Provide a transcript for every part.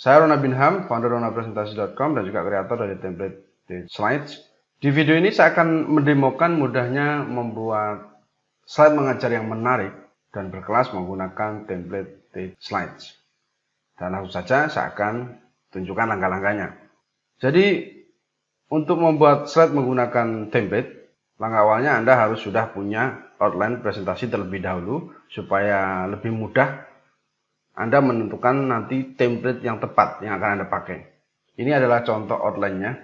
Saya Rona Binham, founder ronapresentasi.com dan juga kreator dari template slides. Di video ini saya akan mendemokan mudahnya membuat slide mengajar yang menarik dan berkelas menggunakan template slides. Dan langsung saja saya akan tunjukkan langkah-langkahnya. Jadi untuk membuat slide menggunakan template, langkah awalnya Anda harus sudah punya outline presentasi terlebih dahulu supaya lebih mudah Anda menentukan nanti template yang tepat yang akan Anda pakai. Ini adalah contoh outline-nya.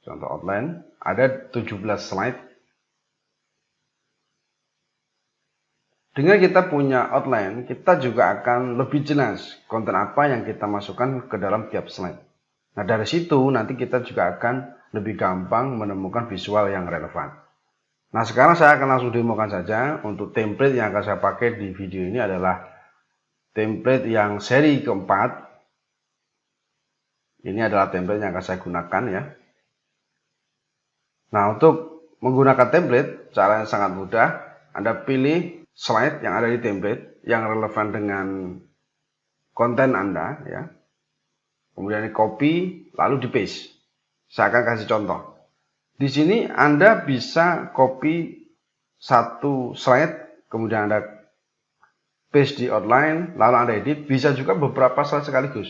Contoh outline, ada 17 slide. Dengan kita punya outline, kita juga akan lebih jelas konten apa yang kita masukkan ke dalam tiap slide. Nah, dari situ nanti kita juga akan lebih gampang menemukan visual yang relevan. Nah, sekarang saya akan langsung demokan saja. Untuk template yang akan saya pakai di video ini adalah template yang seri keempat. Ini adalah template yang akan saya gunakan ya. Nah, untuk menggunakan template, cara yang sangat mudah. Anda pilih slide yang ada di template yang relevan dengan konten Anda ya. Kemudian di copy, lalu di paste. Saya akan kasih contoh. Di sini Anda bisa copy satu slide, kemudian Anda paste di outline, lalu Anda edit. Bisa juga beberapa slide sekaligus.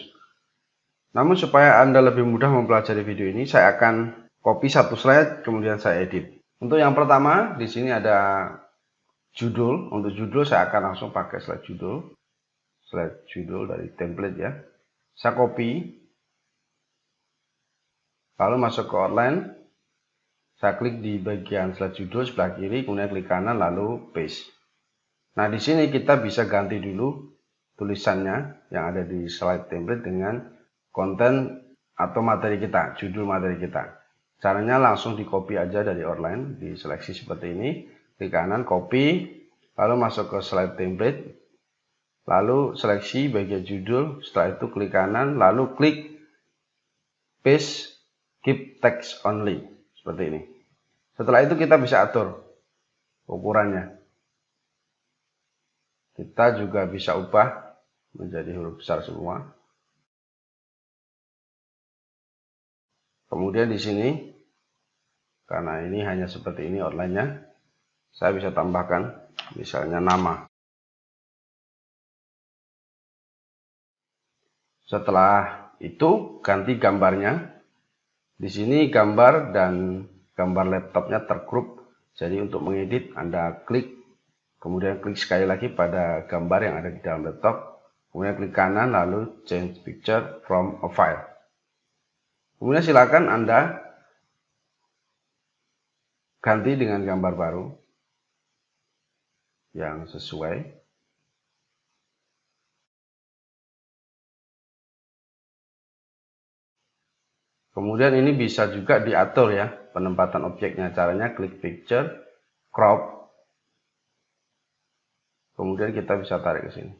Namun supaya Anda lebih mudah mempelajari video ini, saya akan copy satu slide, kemudian saya edit. Untuk yang pertama, di sini ada judul. Untuk judul saya akan langsung pakai slide judul. Slide judul dari template ya. Saya copy. Lalu masuk ke outline. Saya klik di bagian slide judul sebelah kiri, kemudian klik kanan, lalu paste. Nah, di sini kita bisa ganti dulu tulisannya yang ada di slide template dengan konten atau materi kita, judul materi kita. Caranya langsung di copy aja dari outline, diseleksi seperti ini, klik kanan, copy, lalu masuk ke slide template, lalu seleksi bagian judul, setelah itu klik kanan, lalu klik paste, keep text only, seperti ini. Setelah itu kita bisa atur ukurannya. Kita juga bisa ubah menjadi huruf besar semua. Kemudian di sini, karena ini hanya seperti ini outline-nya, saya bisa tambahkan misalnya nama. Setelah itu ganti gambarnya. Di sini gambar dan gambar laptopnya tergroup. Jadi untuk mengedit Anda klik, kemudian klik sekali lagi pada gambar yang ada di dalam laptop. Kemudian klik kanan lalu change picture from a file. Kemudian silakan Anda ganti dengan gambar baru yang sesuai. Kemudian ini bisa juga diatur ya penempatan objeknya. Caranya klik picture, crop. Kemudian kita bisa tarik ke sini.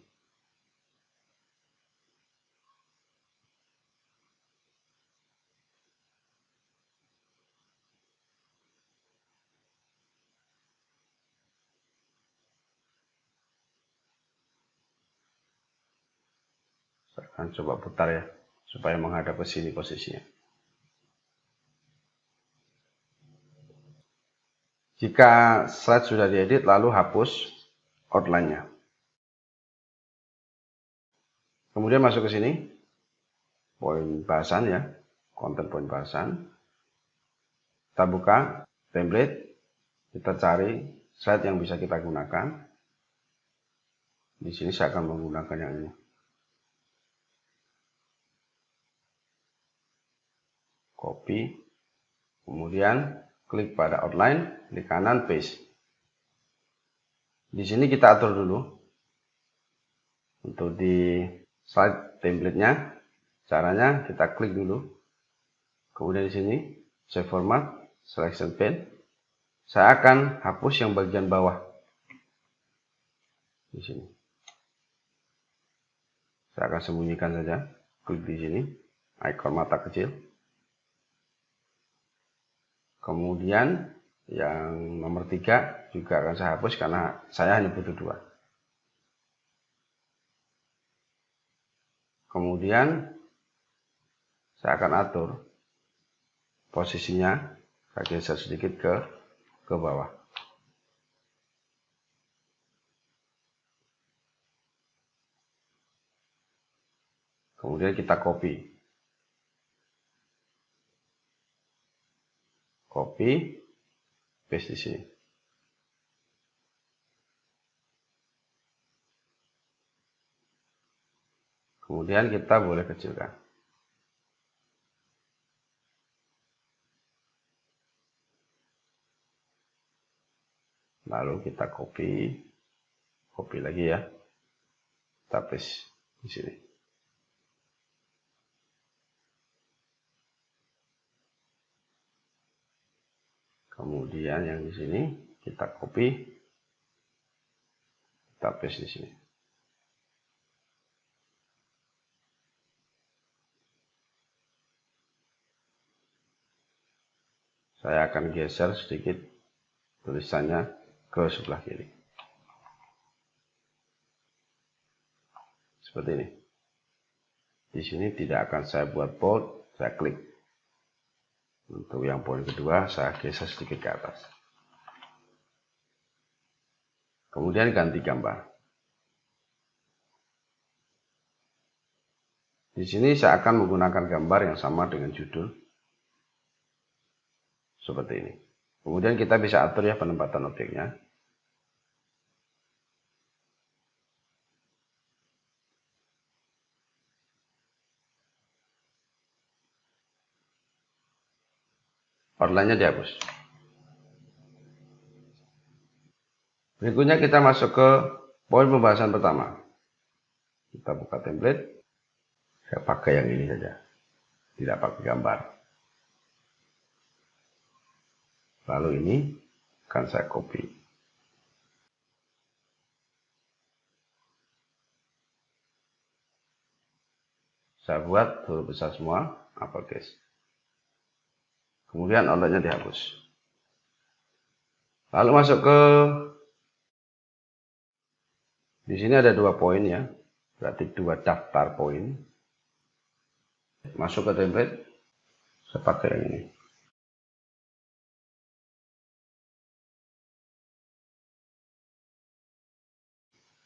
Saya akan coba putar ya supaya menghadap ke sini posisinya. Jika slide sudah diedit, lalu hapus outline-nya. Kemudian masuk ke sini, poin bahasan ya, konten poin bahasan. Kita buka template, kita cari slide yang bisa kita gunakan. Di sini saya akan menggunakan yang ini. Copy, kemudian klik pada outline, klik kanan, paste. Di sini kita atur dulu. Untuk di slide template-nya, caranya kita klik dulu. Kemudian di sini, save format, selection pane. Saya akan hapus yang bagian bawah. Di sini. Saya akan sembunyikan saja. Klik di sini, ikon mata kecil. Kemudian yang nomor 3 juga akan saya hapus karena saya hanya butuh 2. Kemudian saya akan atur posisinya, saya geser sedikit ke bawah. Kemudian kita copy, paste di sini. Kemudian kita boleh kecilkan. Lalu kita copy lagi ya. Kita paste di sini. Kemudian yang di sini kita copy, kita paste di sini. Saya akan geser sedikit tulisannya ke sebelah kiri. Seperti ini. Di sini tidak akan saya buat bold, saya klik. Untuk yang poin kedua, saya geser sedikit ke atas. Kemudian ganti gambar. Di sini saya akan menggunakan gambar yang sama dengan judul. Seperti ini. Kemudian kita bisa atur ya penempatan objeknya. Outline-nya dihapus. Berikutnya kita masuk ke poin pembahasan pertama. Kita buka template. Saya pakai yang ini saja. Tidak pakai gambar. Lalu ini akan saya copy. Saya buat huruf besar semua, uppercase. Kemudian outline-nya dihapus. Lalu masuk ke di sini ada 2 poin ya. Berarti 2 daftar poin. Masuk ke template. Saya pakai yang ini.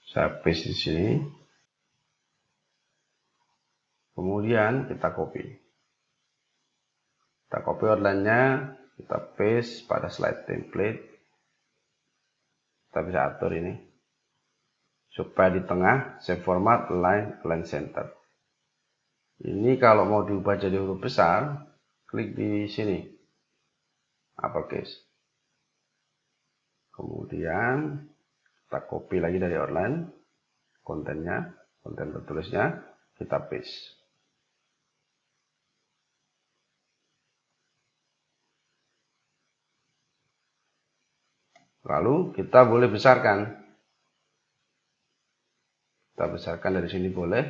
Saya paste di sini. Kemudian kita copy. Kita copy outline-nya, kita paste pada slide template. Kita bisa atur ini. Supaya di tengah, save format, align center. Ini kalau mau diubah jadi huruf besar, klik di sini. Uppercase. Kemudian kita copy lagi dari outline, kontennya, konten tertulisnya, kita paste. Lalu kita boleh besarkan. Kita besarkan dari sini boleh,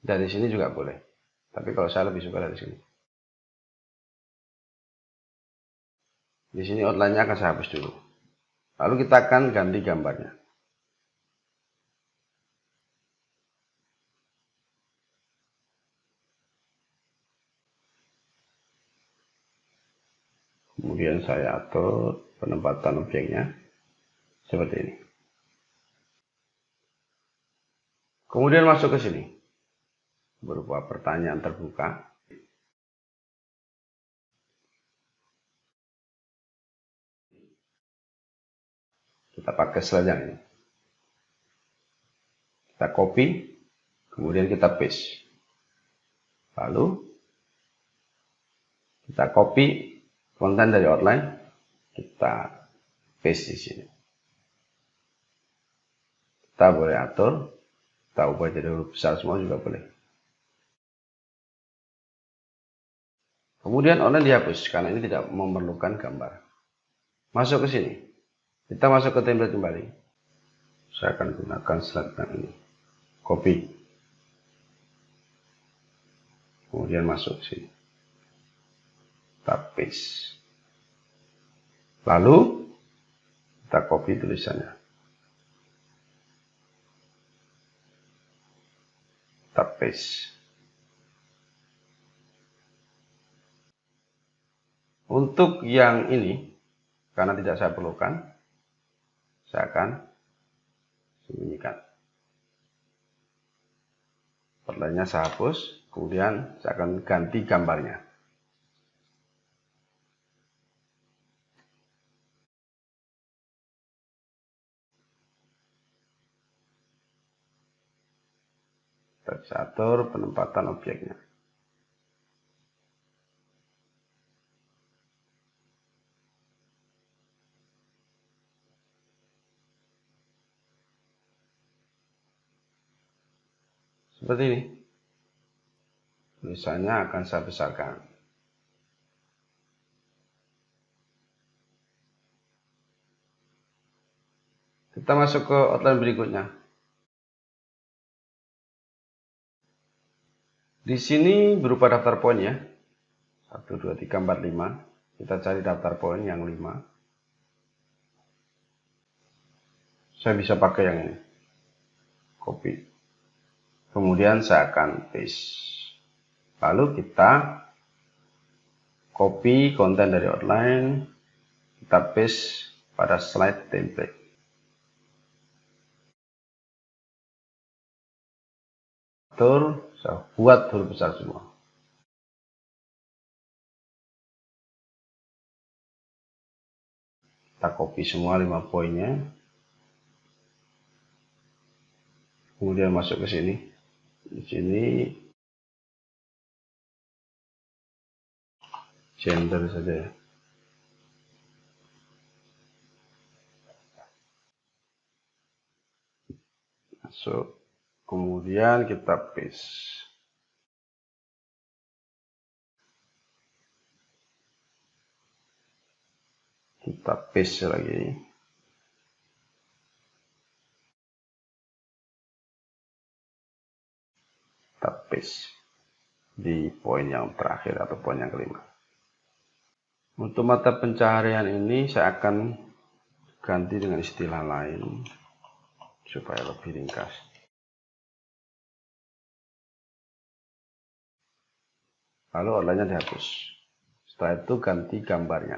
dari sini juga boleh. Tapi kalau saya lebih suka dari sini. Di sini outline-nya akan saya hapus dulu. Lalu kita akan ganti gambarnya. Kemudian saya atur penempatan objeknya seperti ini. Kemudian masuk ke sini. Berupa pertanyaan terbuka. Kita pakai slide yang ini. Kita copy, kemudian kita paste. Lalu kita copy konten dari outline, kita paste di sini. Kita boleh atur, kita ubah jadi huruf besar semua juga boleh. Kemudian outline dihapus karena ini tidak memerlukan gambar. Masuk ke sini. Kita masuk ke template kembali. Saya akan gunakan slide yang ini. Copy. Kemudian masuk ke sini. Kita paste. Lalu kita copy tulisannya. Kita paste. Untuk yang ini, karena tidak saya perlukan, saya akan sembunyikan. Outline-nya saya hapus, kemudian saya akan ganti gambarnya. Kita bisa atur penempatan objeknya. Seperti ini. Tulisannya akan saya besarkan. Kita masuk ke outline berikutnya. Di sini berupa daftar poin ya. 1, 2, 3, 4, 5. Kita cari daftar poin yang 5. Saya bisa pakai yang ini. Copy. Kemudian saya akan paste. Lalu kita copy konten dari outline, kita paste pada slide template. Atur, saya buat huruf besar semua. Kita copy semua 5 poinnya. Kemudian masuk ke sini. Di sini gender saja ya. Masuk. Kemudian kita paste. Kita paste lagi. Kita paste di poin yang terakhir atau poin yang kelima. Untuk mata pencaharian ini saya akan ganti dengan istilah lain supaya lebih ringkas. Lalu outline-nya dihapus. Setelah itu ganti gambarnya.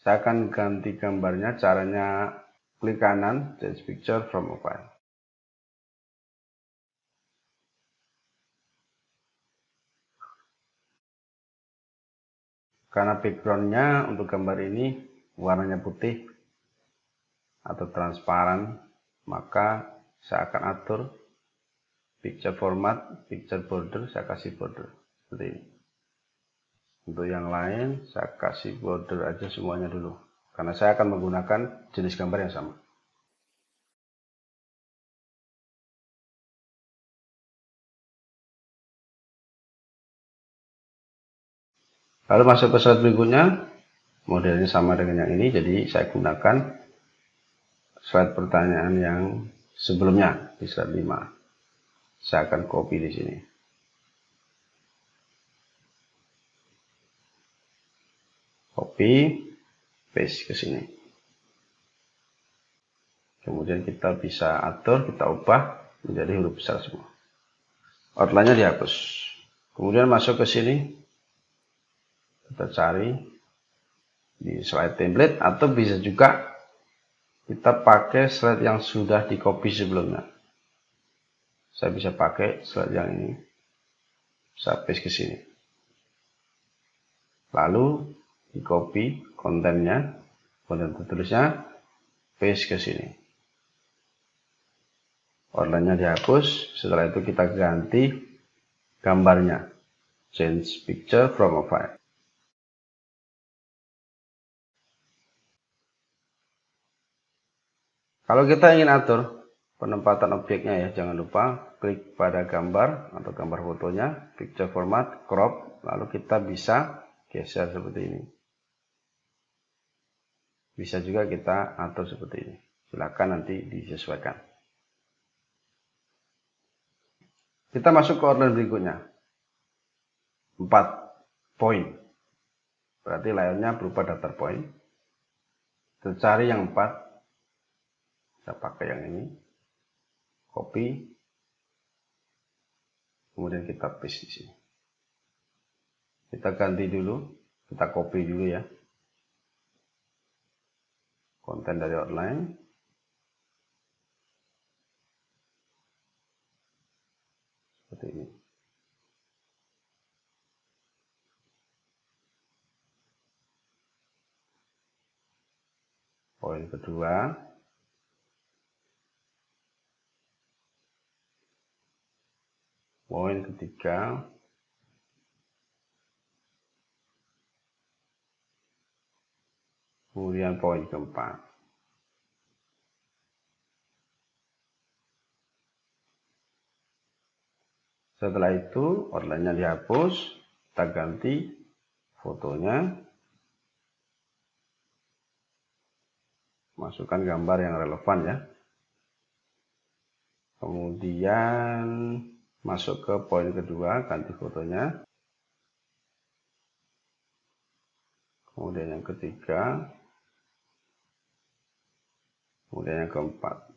Saya akan ganti gambarnya, caranya klik kanan, change picture from a file. Karena background-nya untuk gambar ini warnanya putih atau transparan, maka saya akan atur picture format, picture border, saya kasih border seperti ini. Untuk yang lain saya kasih border aja semuanya dulu, karena saya akan menggunakan jenis gambar yang sama. Lalu masuk ke slide berikutnya, modelnya sama dengan yang ini, jadi saya gunakan slide pertanyaan yang sebelumnya di slide 5. Saya akan copy di sini. Copy, paste ke sini. Kemudian kita bisa atur, kita ubah menjadi huruf besar semua. Outline-nya dihapus. Kemudian masuk ke sini. Kita cari di slide template, atau bisa juga kita pakai slide yang sudah di copy sebelumnya. Saya bisa pakai slide yang ini. Saya paste ke sini. Lalu di copy kontennya, konten tertulisnya, paste ke sini. Outline-nya dihapus. Setelah itu kita ganti gambarnya, change picture from a file. Kalau kita ingin atur penempatan objeknya ya, jangan lupa klik pada gambar atau gambar fotonya, picture format, crop, lalu kita bisa geser seperti ini. Bisa juga kita atur seperti ini. Silakan nanti disesuaikan. Kita masuk ke outline berikutnya. 4 poin. Berarti layarnya berupa daftar poin. Kita cari yang 4. Saya pakai yang ini. Copy. kemudian kita paste di sini. Kita ganti dulu, kita copy dulu ya konten dari outline. Seperti ini. Poin kedua, poin ketiga, kemudian poin keempat. Setelah itu outline-nya dihapus, kita ganti fotonya, masukkan gambar yang relevan ya. Kemudian masuk ke poin kedua, ganti fotonya. Kemudian yang ketiga, kemudian yang keempat.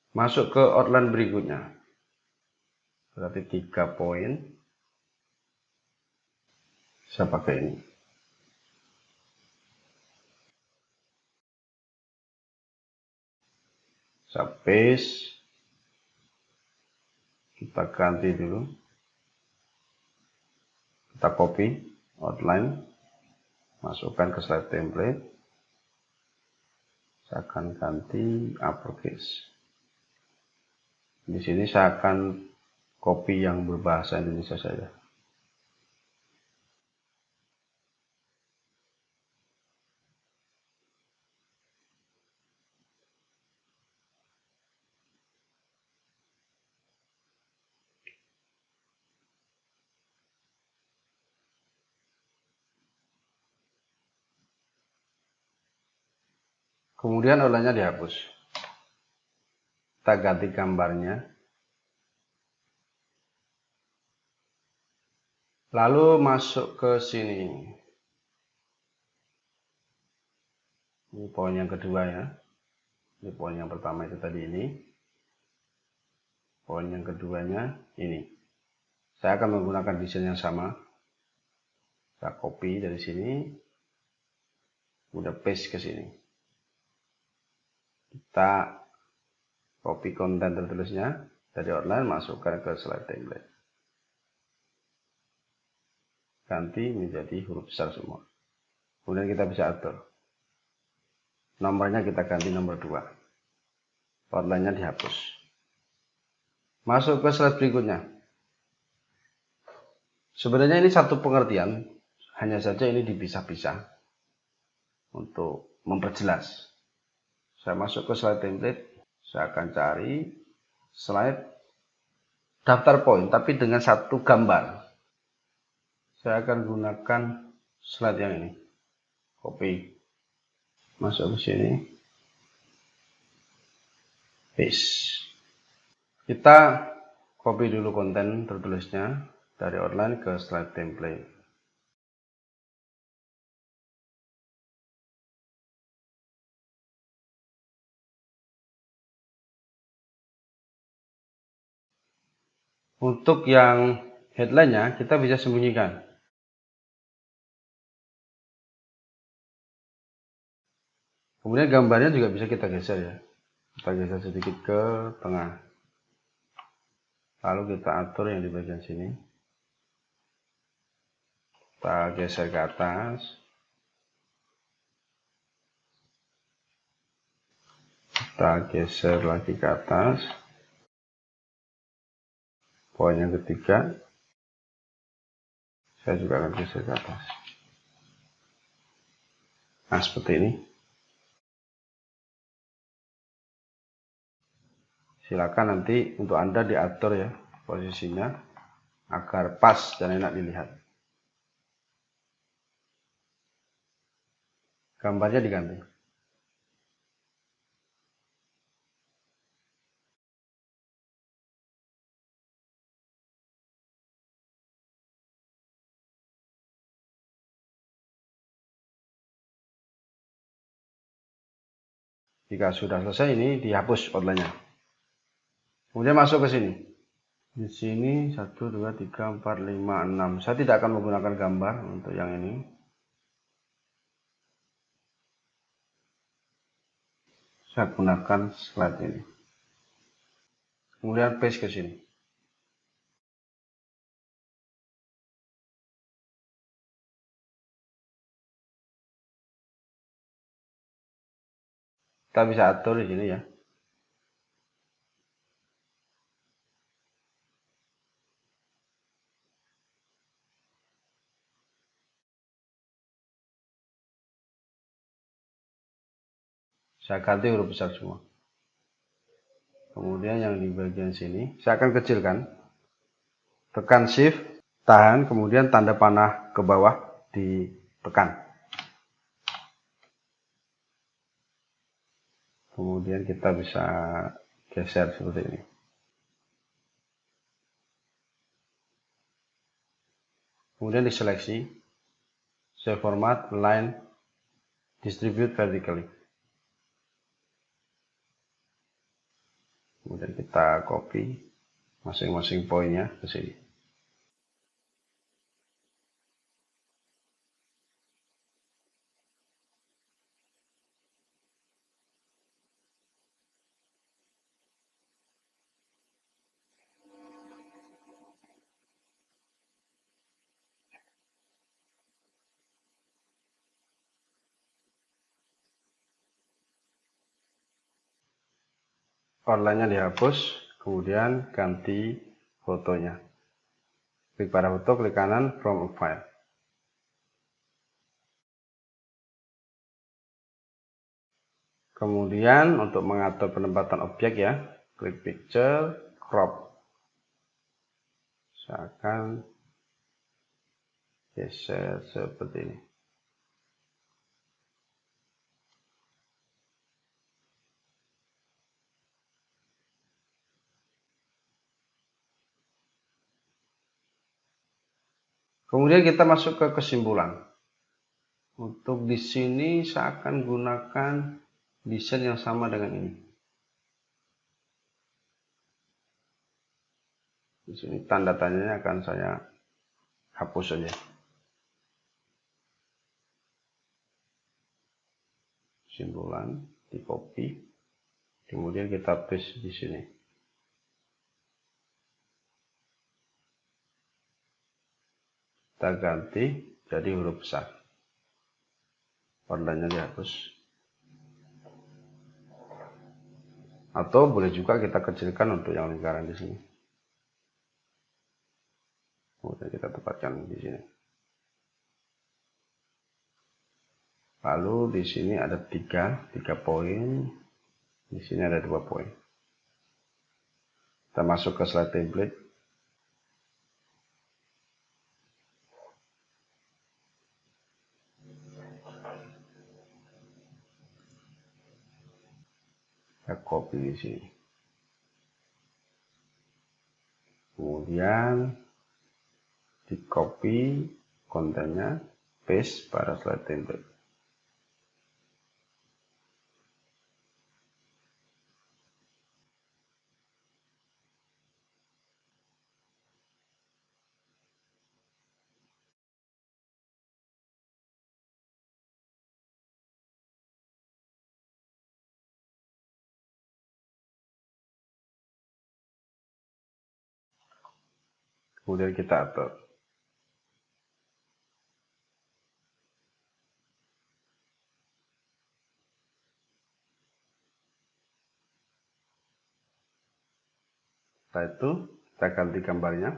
Masuk ke outline berikutnya. Berarti 3 poin. Saya pakai ini. Saya paste. Kita ganti dulu. Kita copy outline. Masukkan ke slide template. Saya akan ganti uppercase. Di sini saya akan copy yang berbahasa Indonesia saja. Kemudian outline-nya dihapus. Kita ganti gambarnya. Lalu masuk ke sini. Ini poin yang kedua ya. Ini poin yang pertama itu tadi ini. Poin yang keduanya ini. Saya akan menggunakan desain yang sama. Saya copy dari sini. Udah paste ke sini. Kita copy konten tertulisnya dari outline, masukkan ke slide template. Ganti menjadi huruf besar semua. Kemudian kita bisa atur. Nomornya kita ganti nomor 2. Outline-nya dihapus. Masuk ke slide berikutnya. Sebenarnya ini satu pengertian, hanya saja ini dipisah-pisah untuk memperjelas. Saya masuk ke slide template, saya akan cari slide daftar poin, tapi dengan satu gambar. Saya akan gunakan slide yang ini. Copy. Masuk ke sini. Paste. Kita copy dulu konten tertulisnya dari outline ke slide template. Untuk yang headline-nya kita bisa sembunyikan. Kemudian gambarnya juga bisa kita geser ya. Kita geser sedikit ke tengah. Lalu kita atur yang di bagian sini. Kita geser ke atas. Kita geser lagi ke atas. Poin yang ketiga. Saya juga akan geser ke atas. Nah, seperti ini. Silakan nanti untuk Anda diatur ya posisinya agar pas dan enak dilihat. Gambarnya diganti. Jika sudah selesai, ini dihapus outline-nya. Kemudian masuk ke sini. Di sini 1, 2, 3, 4, 5, 6. Saya tidak akan menggunakan gambar untuk yang ini. Saya gunakan slide ini. Kemudian paste ke sini. Kita bisa atur di sini ya. Saya ganti huruf besar semua. Kemudian yang di bagian sini, saya akan kecilkan. Tekan shift, tahan, kemudian tanda panah ke bawah ditekan. Kemudian kita bisa geser seperti ini. Kemudian diseleksi, save format, align, distribute vertically. Kemudian kita copy masing-masing poinnya ke sini. Outline-nya dihapus, kemudian ganti fotonya. Klik pada foto, klik kanan, from a file. Kemudian untuk mengatur penempatan objek ya, klik picture, crop. Saya akan geser seperti ini. Kemudian kita masuk ke kesimpulan. Untuk di sini saya akan gunakan desain yang sama dengan ini. Di sini tanda tanyanya akan saya hapus saja. Kesimpulan, di copy, kemudian kita paste di sini. Kita ganti jadi huruf besar. Warnanya dihapus. Atau boleh juga kita kecilkan untuk yang lingkaran di sini. Kemudian kita tempatkan di sini. Lalu di sini ada 3 poin. Di sini ada 2 poin. Kita masuk ke slide template. Kita copy di sini. Kemudian di copy kontennya, paste pada slide template. Kemudian kita atur. Setelah itu kita ganti gambarnya.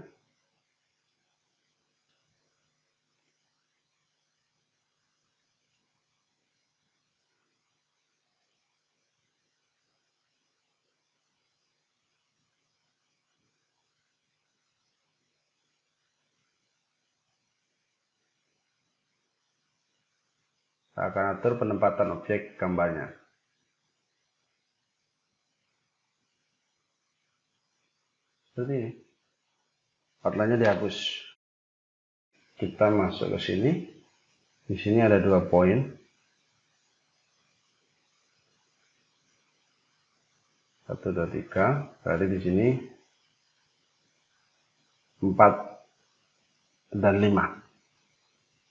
Saya akan atur penempatan objek gambarnya. Seperti ini. Outline-nya dihapus. Kita masuk ke sini. Di sini ada 2 poin. 1, 2, 3. Berarti di sini 4 dan 5.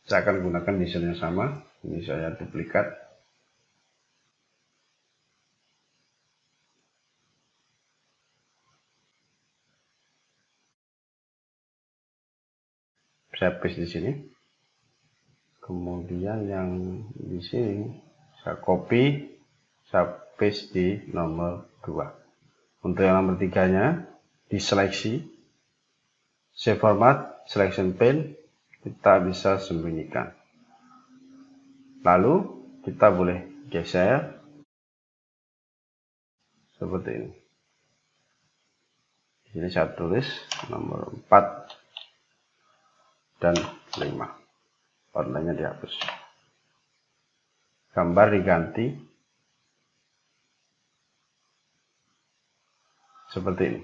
Saya akan gunakan desain yang sama. Ini saya duplikat. Saya paste di sini. Kemudian yang di sini saya copy, saya paste di nomor 2. Untuk yang nomor 3-nya diseleksi, save format, selection pane, kita bisa sembunyikan. Lalu kita boleh geser seperti ini. Di sini saya tulis nomor 4 dan 5. Warnanya dihapus. Gambar diganti seperti ini.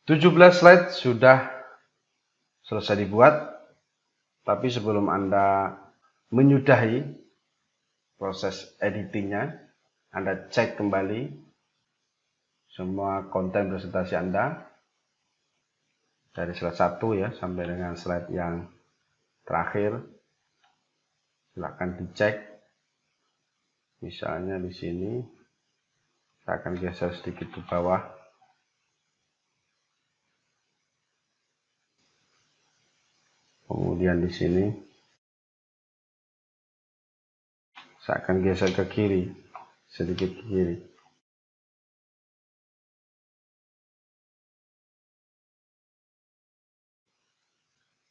17 slide sudah selesai dibuat. Tapi sebelum Anda menyudahi proses editingnya, Anda cek kembali semua konten presentasi Anda dari slide 1 ya sampai dengan slide yang terakhir. Silakan dicek. Misalnya di sini saya akan geser sedikit ke bawah. Kemudian di sini saya akan geser ke kiri, sedikit ke kiri.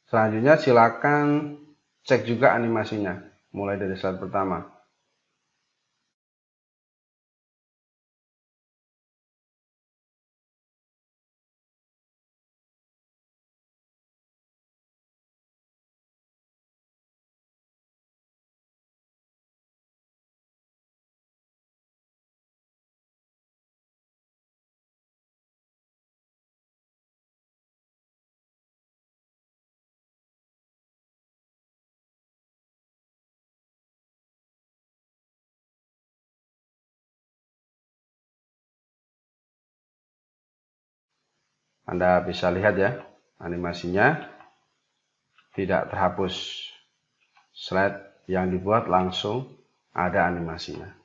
Selanjutnya silakan cek juga animasinya, mulai dari slide pertama. Anda bisa lihat ya, animasinya tidak terhapus. Slide yang dibuat langsung ada animasinya.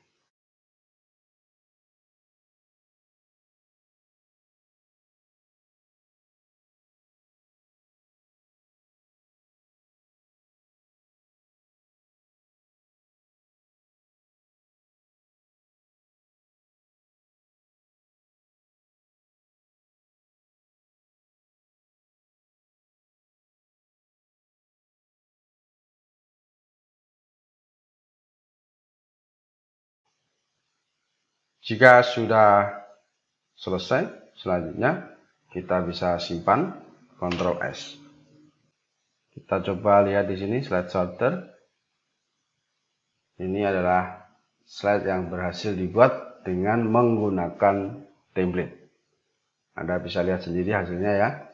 Jika sudah selesai, selanjutnya kita bisa simpan, Ctrl S. Kita coba lihat di sini slide sorter. Ini adalah slide yang berhasil dibuat dengan menggunakan template. Anda bisa lihat sendiri hasilnya ya.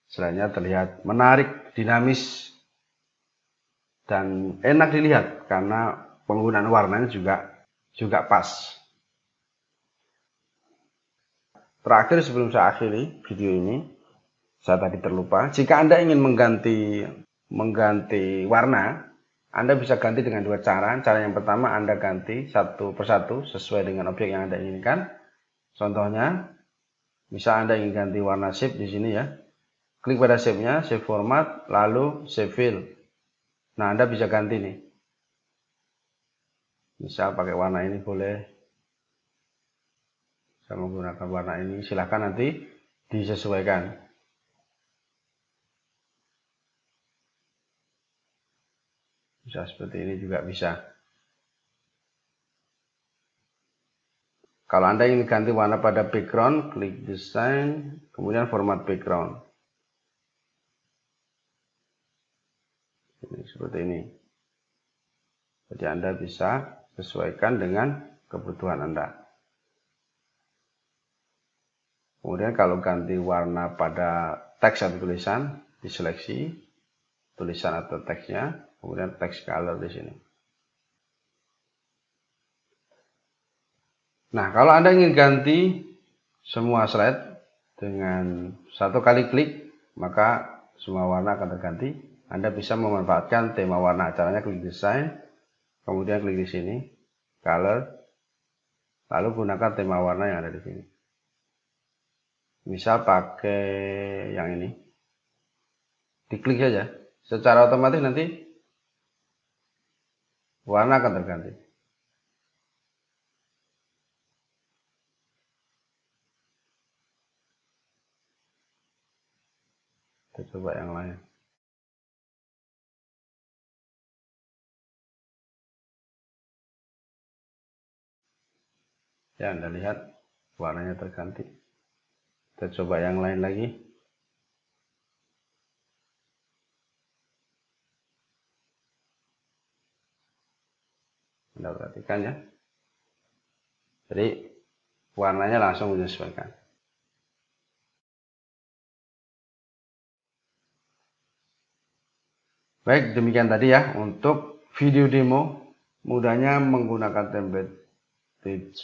Slide-nya terlihat menarik, dinamis, dan enak dilihat karena penggunaan warnanya juga pas. Terakhir sebelum saya akhiri video ini, saya tadi terlupa. Jika Anda ingin mengganti warna, Anda bisa ganti dengan 2 cara. Cara yang pertama, Anda ganti satu persatu sesuai dengan objek yang Anda inginkan. Contohnya, misal Anda ingin ganti warna shape di sini ya. Klik pada shape-nya, save format, lalu save fill. Nah, Anda bisa ganti nih. Misal pakai warna ini boleh. Saya menggunakan warna ini, silahkan nanti disesuaikan. Bisa seperti ini juga bisa. Kalau Anda ingin ganti warna pada background, klik design, kemudian format background. Seperti ini. Jadi Anda bisa sesuaikan dengan kebutuhan Anda. Kemudian kalau ganti warna pada teks atau tulisan, diseleksi tulisan atau teksnya, kemudian text color di sini. Nah, kalau Anda ingin ganti semua slide dengan satu kali klik, maka semua warna akan terganti. Anda bisa memanfaatkan tema warna. Caranya klik desain, kemudian klik di sini, color, lalu gunakan tema warna yang ada di sini. Misal pakai yang ini. Diklik saja. Secara otomatis nanti warna akan terganti. Kita coba yang lain. Ya, Anda lihat warnanya terganti. Kita coba yang lain lagi. Anda perhatikan ya. Jadi warnanya langsung menyesuaikan. Baik, demikian tadi ya untuk video demo mudahnya menggunakan template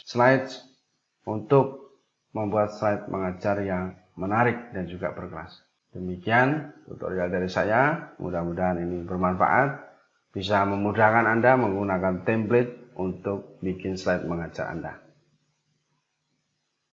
slides untuk membuat slide mengajar yang menarik dan juga berkelas. Demikian tutorial dari saya, mudah-mudahan ini bermanfaat, bisa memudahkan Anda menggunakan template untuk bikin slide mengajar Anda.